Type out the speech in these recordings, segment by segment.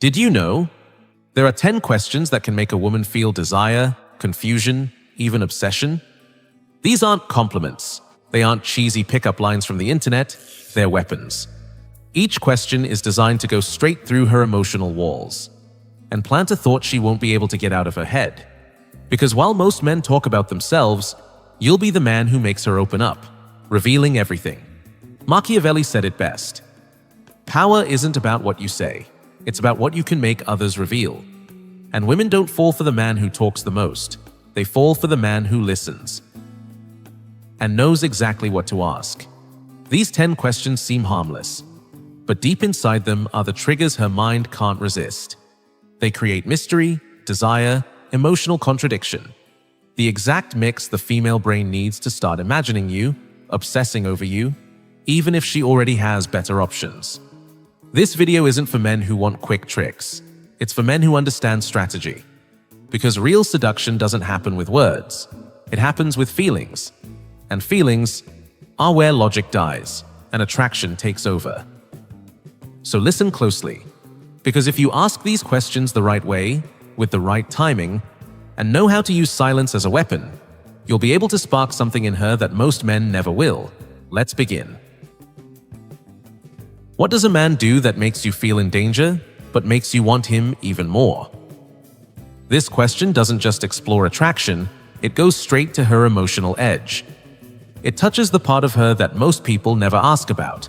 Did you know? There are 10 questions that can make a woman feel desire, confusion, even obsession. These aren't compliments. They aren't cheesy pickup lines from the internet. They're weapons. Each question is designed to go straight through her emotional walls and plant a thought she won't be able to get out of her head. Because while most men talk about themselves, you'll be the man who makes her open up, revealing everything. Machiavelli said it best. Power isn't about what you say. It's about what you can make others reveal. And women don't fall for the man who talks the most. They fall for the man who listens and knows exactly what to ask. These 10 questions seem harmless, but deep inside them are the triggers her mind can't resist. They create mystery, desire, emotional contradiction. The exact mix the female brain needs to start imagining you, obsessing over you, even if she already has better options. This video isn't for men who want quick tricks. It's for men who understand strategy. Because real seduction doesn't happen with words. It happens with feelings. And feelings are where logic dies and attraction takes over. So listen closely. Because if you ask these questions the right way, with the right timing, and know how to use silence as a weapon, you'll be able to spark something in her that most men never will. Let's begin. What does a man do that makes you feel in danger, but makes you want him even more? This question doesn't just explore attraction, it goes straight to her emotional edge. It touches the part of her that most people never ask about.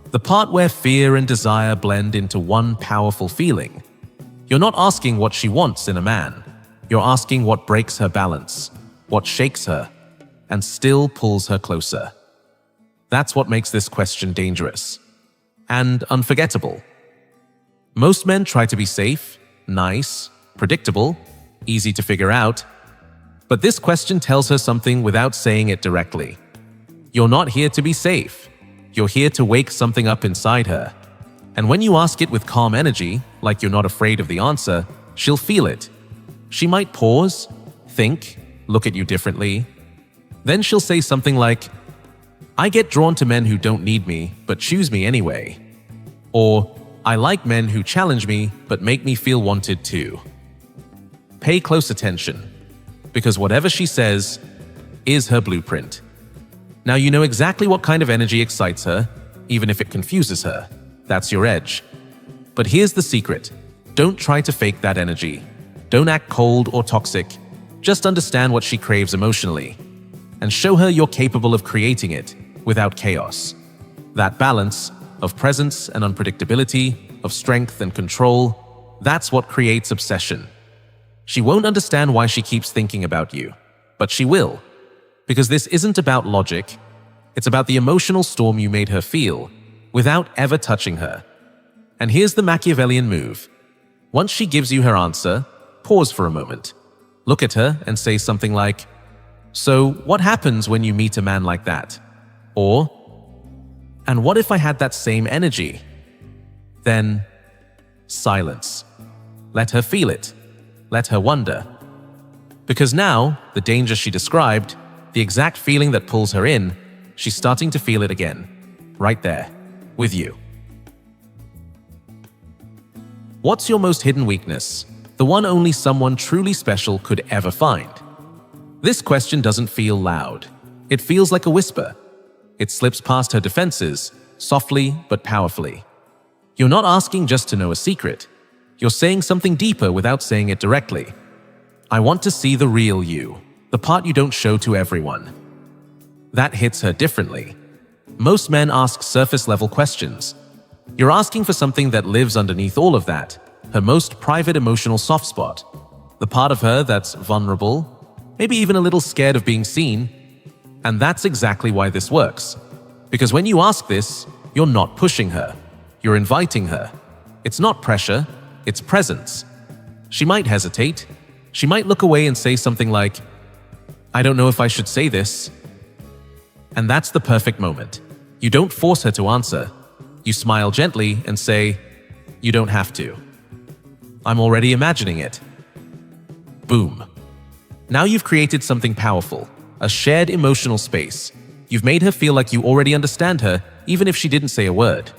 The part where fear and desire blend into one powerful feeling. You're not asking what she wants in a man. You're asking what breaks her balance, what shakes her, and still pulls her closer. That's what makes this question dangerous and unforgettable. Most men try to be safe, nice, predictable, easy to figure out. But this question tells her something without saying it directly. You're not here to be safe. You're here to wake something up inside her. And when you ask it with calm energy, like you're not afraid of the answer, she'll feel it. She might pause, think, look at you differently. Then she'll say something like, I get drawn to men who don't need me, but choose me anyway. Or, I like men who challenge me, but make me feel wanted too. Pay close attention, because whatever she says is her blueprint. Now you know exactly what kind of energy excites her, even if it confuses her. That's your edge. But here's the secret. Don't try to fake that energy. Don't act cold or toxic. Just understand what she craves emotionally. And show her you're capable of creating it without chaos. That balance of presence and unpredictability, of strength and control, that's what creates obsession. She won't understand why she keeps thinking about you, but she will. Because this isn't about logic. It's about the emotional storm you made her feel without ever touching her. And here's the Machiavellian move. Once she gives you her answer, pause for a moment. Look at her and say something like, so what happens when you meet a man like that? Or, and what if I had that same energy? Then, silence. Let her feel it. Let her wonder. Because now, the danger she described, the exact feeling that pulls her in, she's starting to feel it again. Right there, with you. What's your most hidden weakness? The one only someone truly special could ever find. This question doesn't feel loud. It feels like a whisper. It slips past her defenses, softly but powerfully. You're not asking just to know a secret. You're saying something deeper without saying it directly. I want to see the real you, the part you don't show to everyone. That hits her differently. Most men ask surface-level questions. You're asking for something that lives underneath all of that, her most private emotional soft spot, the part of her that's vulnerable, maybe even a little scared of being seen. And that's exactly why this works. Because when you ask this, you're not pushing her. You're inviting her. It's not pressure, it's presence. She might hesitate. She might look away and say something like, I don't know if I should say this. And that's the perfect moment. You don't force her to answer. You smile gently and say, you don't have to. I'm already imagining it. Boom. Now you've created something powerful, a shared emotional space. You've made her feel like you already understand her, even if she didn't say a word.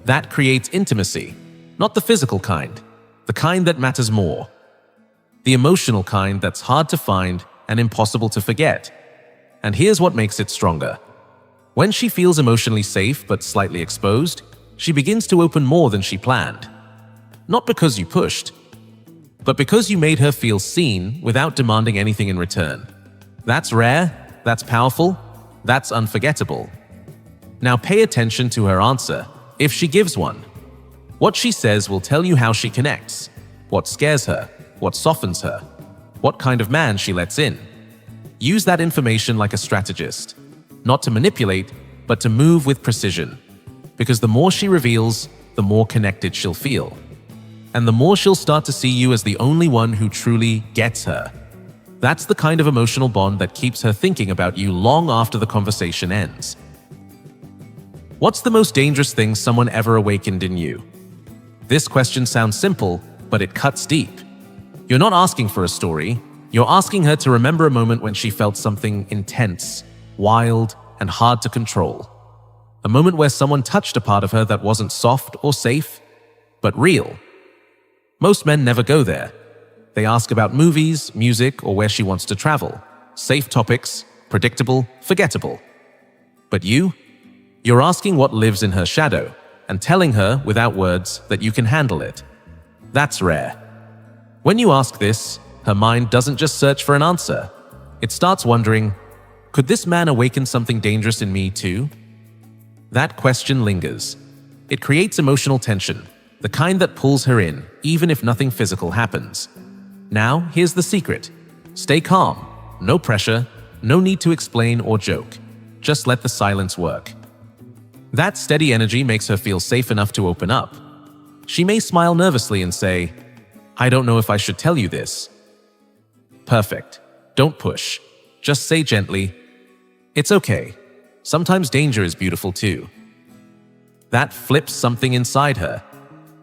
That creates intimacy, not the physical kind, the kind that matters more. The emotional kind that's hard to find and impossible to forget. And here's what makes it stronger. When she feels emotionally safe but slightly exposed, she begins to open more than she planned. Not because you pushed, but because you made her feel seen without demanding anything in return. That's rare, that's powerful, that's unforgettable. Now pay attention to her answer, if she gives one. What she says will tell you how she connects, what scares her, what softens her, what kind of man she lets in. Use that information like a strategist, not to manipulate, but to move with precision. Because the more she reveals, the more connected she'll feel. And the more she'll start to see you as the only one who truly gets her. That's the kind of emotional bond that keeps her thinking about you long after the conversation ends. What's the most dangerous thing someone ever awakened in you? This question sounds simple, but it cuts deep. You're not asking for a story. You're asking her to remember a moment when she felt something intense, wild, and hard to control. A moment where someone touched a part of her that wasn't soft or safe, but real. Most men never go there. They ask about movies, music, or where she wants to travel. Safe topics, predictable, forgettable. But you're asking what lives in her shadow, and telling her, without words, that you can handle it. That's rare. When you ask this, her mind doesn't just search for an answer. It starts wondering, could this man awaken something dangerous in me too? That question lingers. It creates emotional tension, the kind that pulls her in, even if nothing physical happens. Now, here's the secret. Stay calm. No pressure, no need to explain or joke. Just let the silence work. That steady energy makes her feel safe enough to open up. She may smile nervously and say, "I don't know if I should tell you this." Perfect. Don't push. Just say gently, "It's okay. Sometimes danger is beautiful too." That flips something inside her.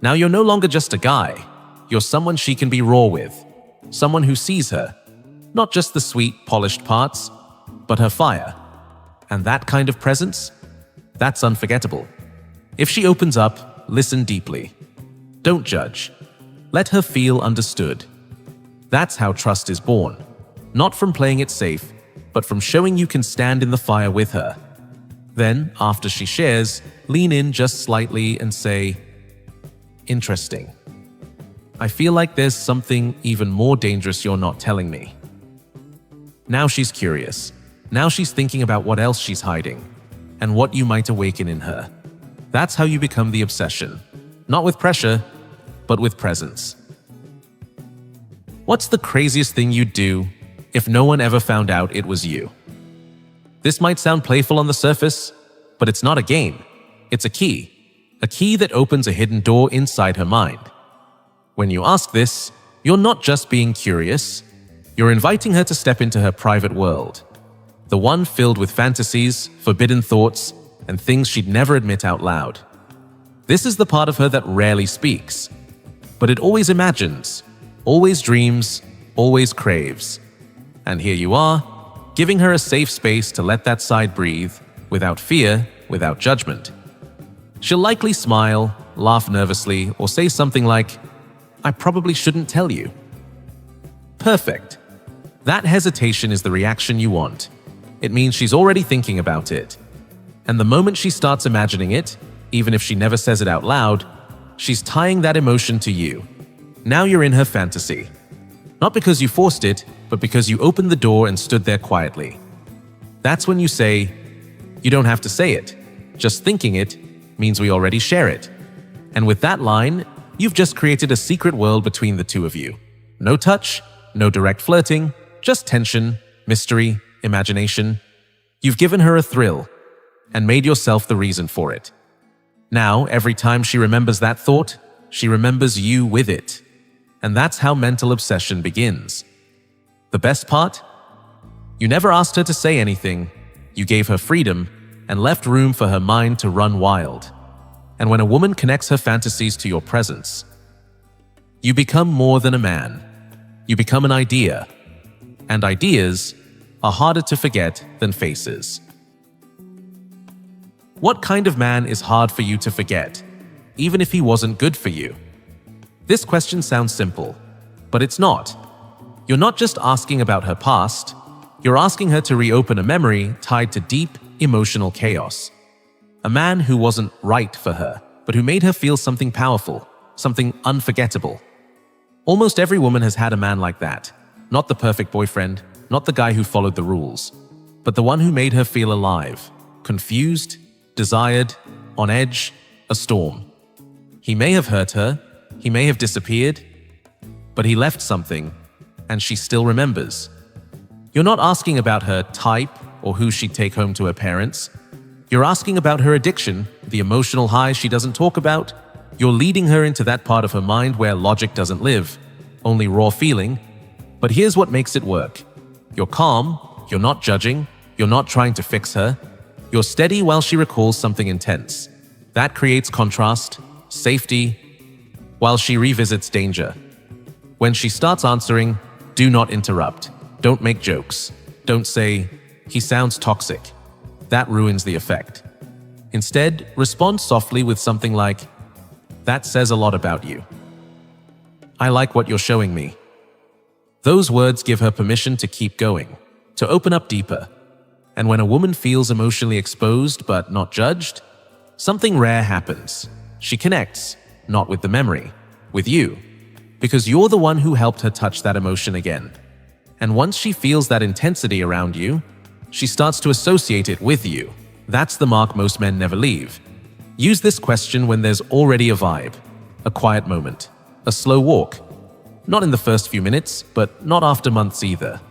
Now you're no longer just a guy. You're someone she can be raw with. Someone who sees her. Not just the sweet, polished parts, but her fire. And that kind of presence? That's unforgettable. If she opens up, listen deeply. Don't judge. Let her feel understood. That's how trust is born. Not from playing it safe, but from showing you can stand in the fire with her. Then, after she shares, lean in just slightly and say, "Interesting. I feel like there's something even more dangerous you're not telling me." Now she's curious. Now she's thinking about what else she's hiding, and what you might awaken in her. That's how you become the obsession. Not with pressure, but with presence. What's the craziest thing you'd do if no one ever found out it was you? This might sound playful on the surface, but it's not a game. It's a key. A key that opens a hidden door inside her mind. When you ask this, you're not just being curious. You're inviting her to step into her private world. The one filled with fantasies, forbidden thoughts, and things she'd never admit out loud. This is the part of her that rarely speaks, but it always imagines, always dreams, always craves. And here you are, giving her a safe space to let that side breathe, without fear, without judgment. She'll likely smile, laugh nervously, or say something like, "I probably shouldn't tell you." Perfect. That hesitation is the reaction you want. It means she's already thinking about it. And the moment she starts imagining it, even if she never says it out loud, she's tying that emotion to you. Now you're in her fantasy. Not because you forced it, but because you opened the door and stood there quietly. That's when you say, "You don't have to say it. Just thinking it means we already share it." And with that line, you've just created a secret world between the two of you. No touch, no direct flirting, just tension, mystery, imagination. You've given her a thrill and made yourself the reason for it. Now, every time she remembers that thought, she remembers you with it. And that's how mental obsession begins. The best part? You never asked her to say anything. You gave her freedom and left room for her mind to run wild. And when a woman connects her fantasies to your presence, you become more than a man. You become an idea. And ideas are harder to forget than faces. What kind of man is hard for you to forget, even if he wasn't good for you? This question sounds simple, but it's not. You're not just asking about her past, you're asking her to reopen a memory tied to deep, emotional chaos. A man who wasn't right for her, but who made her feel something powerful, something unforgettable. Almost every woman has had a man like that. Not the perfect boyfriend, not the guy who followed the rules, but the one who made her feel alive, confused, desired, on edge, a storm. He may have hurt her, he may have disappeared, but he left something, and she still remembers. You're not asking about her type or who she'd take home to her parents. You're asking about her addiction, the emotional high she doesn't talk about. You're leading her into that part of her mind where logic doesn't live, only raw feeling. But here's what makes it work. You're calm, you're not judging, you're not trying to fix her. You're steady while she recalls something intense. That creates contrast, safety, while she revisits danger. When she starts answering, do not interrupt. Don't make jokes. Don't say, "He sounds toxic." That ruins the effect. Instead, respond softly with something like, "That says a lot about you. I like what you're showing me." Those words give her permission to keep going, to open up deeper. And when a woman feels emotionally exposed but not judged, something rare happens. She connects, not with the memory, with you, because you're the one who helped her touch that emotion again. And once she feels that intensity around you, she starts to associate it with you. That's the mark most men never leave. Use this question when there's already a vibe, a quiet moment, a slow walk. Not in the first few minutes, but not after months either.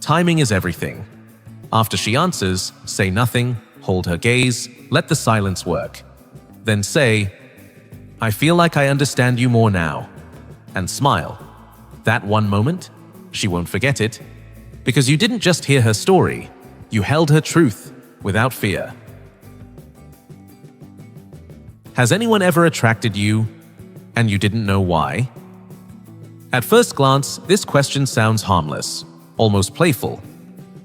Timing is everything. After she answers, say nothing, hold her gaze, let the silence work. Then say, "I feel like I understand you more now," and smile. That one moment, she won't forget it, because you didn't just hear her story, you held her truth without fear. Has anyone ever attracted you and you didn't know why? At first glance, this question sounds harmless, almost playful.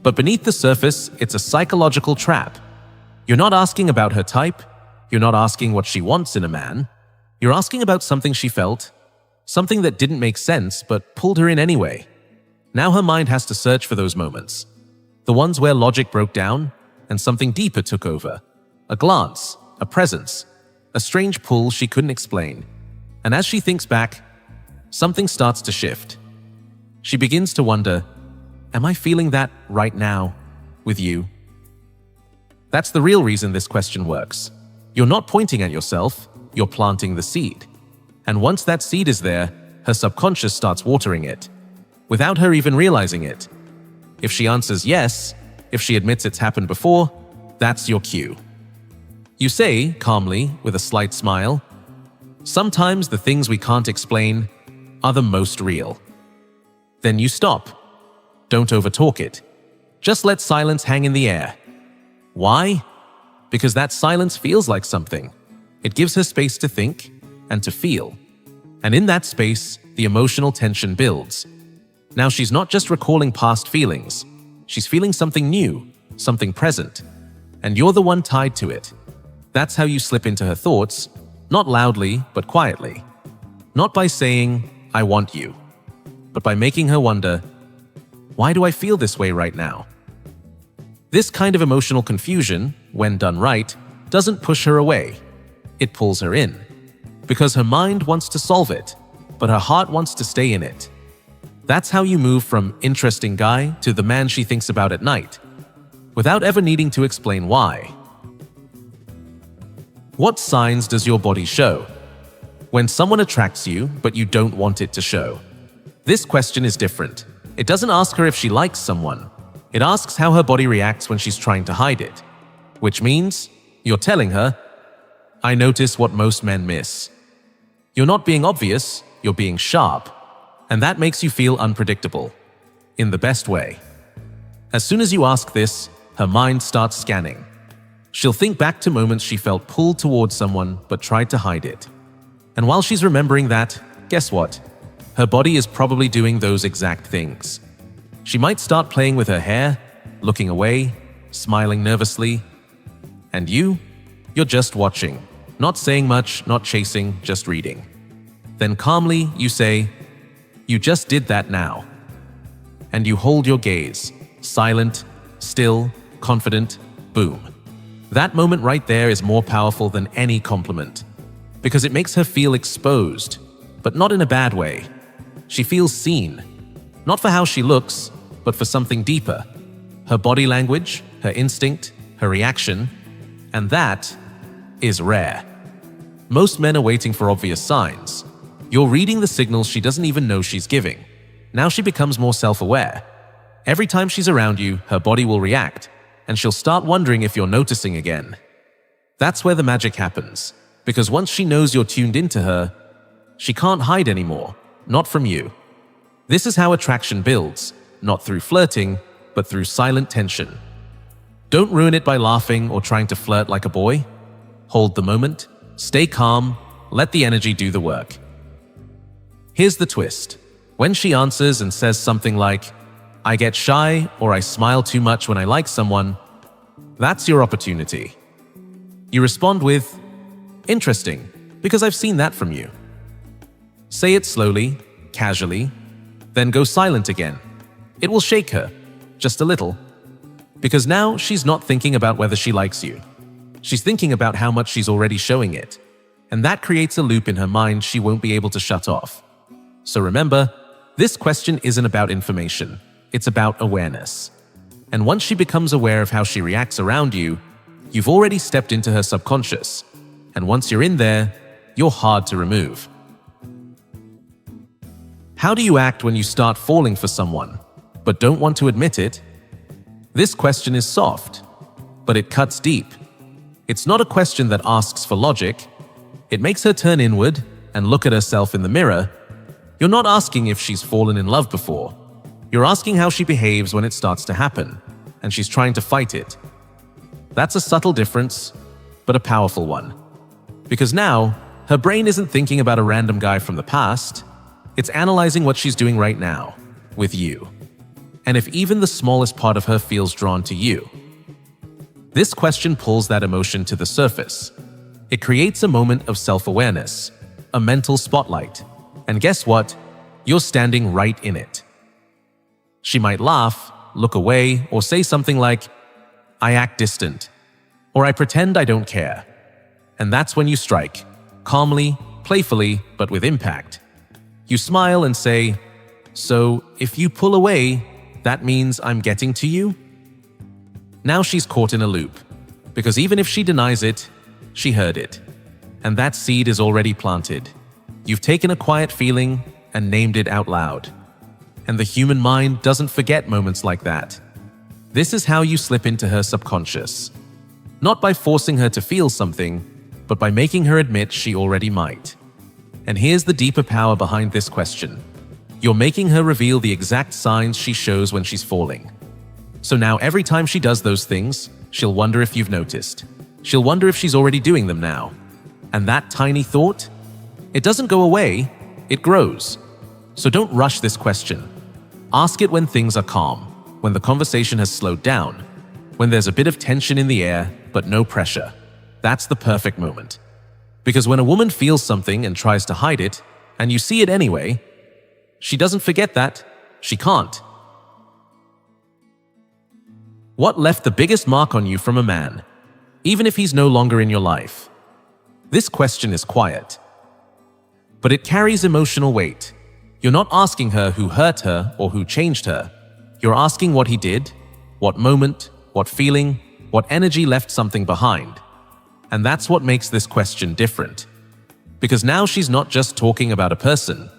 But beneath the surface, it's a psychological trap. You're not asking about her type, you're not asking what she wants in a man. You're asking about something she felt, something that didn't make sense but pulled her in anyway. Now her mind has to search for those moments. The ones where logic broke down and something deeper took over. A glance, a presence, a strange pull she couldn't explain. And as she thinks back, something starts to shift. She begins to wonder, am I feeling that right now with you? That's the real reason this question works. You're not pointing at yourself, you're planting the seed. And once that seed is there, her subconscious starts watering it, without her even realizing it. If she answers yes, if she admits it's happened before, that's your cue. You say, calmly, with a slight smile, "Sometimes the things we can't explain are the most real." Then you stop. Don't overtalk it. Just let silence hang in the air. Why? Because that silence feels like something. It gives her space to think and to feel. And in that space, the emotional tension builds. Now she's not just recalling past feelings. She's feeling something new, something present. And you're the one tied to it. That's how you slip into her thoughts, not loudly, but quietly. Not by saying, "I want you," but by making her wonder, why do I feel this way right now? This kind of emotional confusion, when done right, doesn't push her away. It pulls her in. Because her mind wants to solve it, but her heart wants to stay in it. That's how you move from interesting guy to the man she thinks about at night, without ever needing to explain why. What signs does your body show? When someone attracts you, but you don't want it to show. This question is different. It doesn't ask her if she likes someone. It asks how her body reacts when she's trying to hide it. Which means, you're telling her, "I notice what most men miss." You're not being obvious, you're being sharp. And that makes you feel unpredictable. In the best way. As soon as you ask this, her mind starts scanning. She'll think back to moments she felt pulled towards someone but tried to hide it. And while she's remembering that, guess what? Her body is probably doing those exact things. She might start playing with her hair, looking away, smiling nervously. And you're just watching, not saying much, not chasing, just reading. Then calmly you say, "You just did that now." And you hold your gaze, silent, still, confident, boom. That moment right there is more powerful than any compliment, because it makes her feel exposed, but not in a bad way. She feels seen, not for how she looks, but for something deeper. Her body language, her instinct, her reaction, and that is rare. Most men are waiting for obvious signs. You're reading the signals she doesn't even know she's giving. Now she becomes more self-aware. Every time she's around you, her body will react, and she'll start wondering if you're noticing again. That's where the magic happens, because once she knows you're tuned into her, she can't hide anymore, not from you. This is how attraction builds, not through flirting, but through silent tension. Don't ruin it by laughing or trying to flirt like a boy. Hold the moment, stay calm, let the energy do the work. Here's the twist. When she answers and says something like, "I get shy," or "I smile too much when I like someone," that's your opportunity. You respond with, "Interesting, because I've seen that from you." Say it slowly, casually, then go silent again. It will shake her, just a little, because now she's not thinking about whether she likes you. She's thinking about how much she's already showing it, and that creates a loop in her mind she won't be able to shut off. So remember, this question isn't about information, it's about awareness. And once she becomes aware of how she reacts around you, you've already stepped into her subconscious. And once you're in there, you're hard to remove. How do you act when you start falling for someone, but don't want to admit it? This question is soft, but it cuts deep. It's not a question that asks for logic. It makes her turn inward and look at herself in the mirror. You're not asking if she's fallen in love before. You're asking how she behaves when it starts to happen, and she's trying to fight it. That's a subtle difference, but a powerful one. Because now, her brain isn't thinking about a random guy from the past. It's analyzing what she's doing right now, with you. And if even the smallest part of her feels drawn to you, this question pulls that emotion to the surface. It creates a moment of self-awareness, a mental spotlight. And guess what? You're standing right in it. She might laugh, look away, or say something like, "I act distant," or "I pretend I don't care." And that's when you strike, calmly, playfully, but with impact. You smile and say, "So, if you pull away, that means I'm getting to you?" Now she's caught in a loop, because even if she denies it, she heard it. And that seed is already planted. You've taken a quiet feeling and named it out loud. And the human mind doesn't forget moments like that. This is how you slip into her subconscious. Not by forcing her to feel something, but by making her admit she already might. And here's the deeper power behind this question. You're making her reveal the exact signs she shows when she's falling. So now every time she does those things, she'll wonder if you've noticed. She'll wonder if she's already doing them now. And that tiny thought, it doesn't go away, it grows. So don't rush this question. Ask it when things are calm, when the conversation has slowed down, when there's a bit of tension in the air, but no pressure. That's the perfect moment. Because when a woman feels something and tries to hide it, and you see it anyway, she doesn't forget that. She can't. What left the biggest mark on you from a man, even if he's no longer in your life? This question is quiet, but it carries emotional weight. You're not asking her who hurt her or who changed her. You're asking what he did, what moment, what feeling, what energy left something behind. And that's what makes this question different. Because now she's not just talking about a person.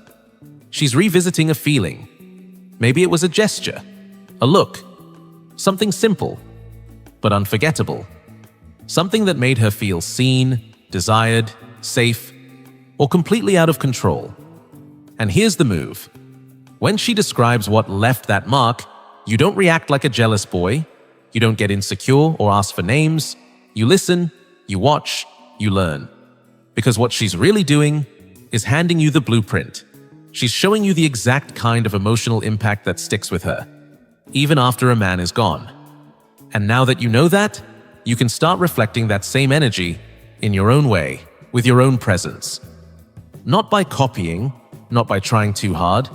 She's revisiting a feeling. Maybe it was a gesture, a look, something simple, but unforgettable. Something that made her feel seen, desired, safe, or completely out of control. And here's the move. When she describes what left that mark, you don't react like a jealous boy. You don't get insecure or ask for names. You listen, you watch, you learn. Because what she's really doing is handing you the blueprint. She's showing you the exact kind of emotional impact that sticks with her, even after a man is gone. And now that you know that, you can start reflecting that same energy in your own way, with your own presence. Not by copying, not by trying too hard,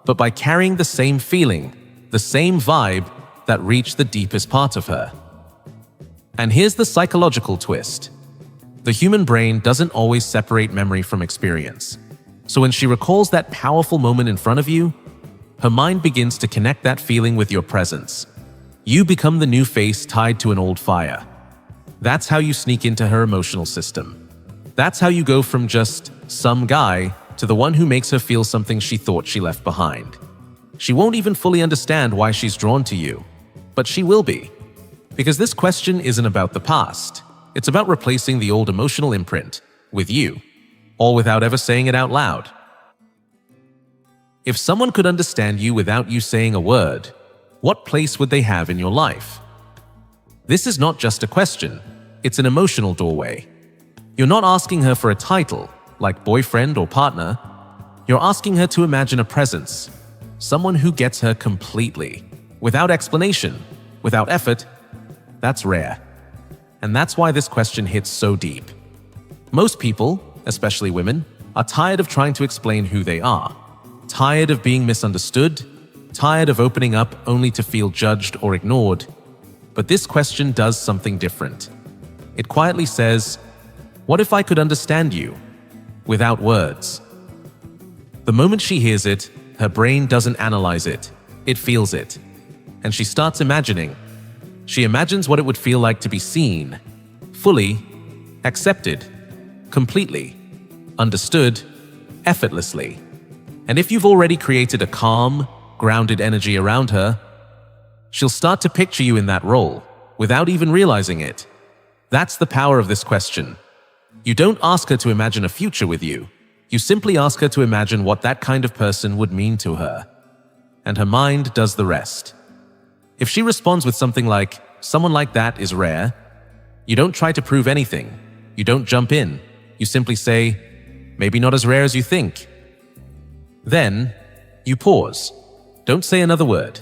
but by carrying the same feeling, the same vibe that reached the deepest part of her. And here's the psychological twist. The human brain doesn't always separate memory from experience. So when she recalls that powerful moment in front of you, her mind begins to connect that feeling with your presence. You become the new face tied to an old fire. That's how you sneak into her emotional system. That's how you go from just some guy to the one who makes her feel something she thought she left behind. She won't even fully understand why she's drawn to you, but she will be. Because this question isn't about the past. It's about replacing the old emotional imprint with you, all without ever saying it out loud. If someone could understand you without you saying a word, what place would they have in your life? This is not just a question, it's an emotional doorway. You're not asking her for a title, like boyfriend or partner. You're asking her to imagine a presence, someone who gets her completely, without explanation, without effort. That's rare. And that's why this question hits so deep. Most people, especially women, are tired of trying to explain who they are, tired of being misunderstood, tired of opening up only to feel judged or ignored. But this question does something different. It quietly says, what if I could understand you without words? The moment she hears it, her brain doesn't analyze it, it feels it. And she starts imagining. She imagines what it would feel like to be seen, fully, accepted, completely, understood, effortlessly. And if you've already created a calm, grounded energy around her, she'll start to picture you in that role, without even realizing it. That's the power of this question. You don't ask her to imagine a future with you. You simply ask her to imagine what that kind of person would mean to her. And her mind does the rest. If she responds with something like, someone like that is rare, you don't try to prove anything. You don't jump in. You simply say, maybe not as rare as you think. Then, you pause. Don't say another word.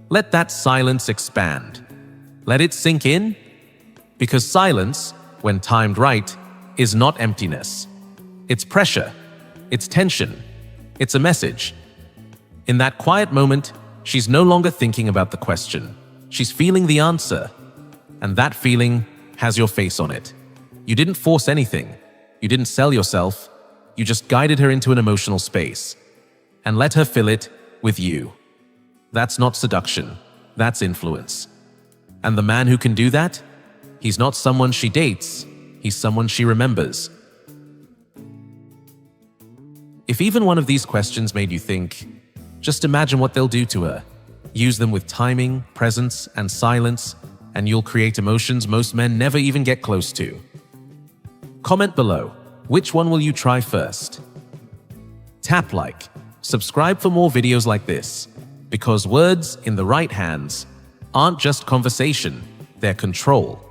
Let that silence expand. Let it sink in, because silence, when timed right, is not emptiness. It's pressure. It's tension. It's a message. In that quiet moment, she's no longer thinking about the question. She's feeling the answer. And that feeling has your face on it. You didn't force anything. You didn't sell yourself. You just guided her into an emotional space and let her fill it with you. That's not seduction. That's influence. And the man who can do that, he's not someone she dates. He's someone she remembers. If even one of these questions made you think, just imagine what they'll do to her. Use them with timing, presence, and silence, and you'll create emotions most men never even get close to. Comment below, which one will you try first? Tap like, subscribe for more videos like this, because words in the right hands aren't just conversation, they're control.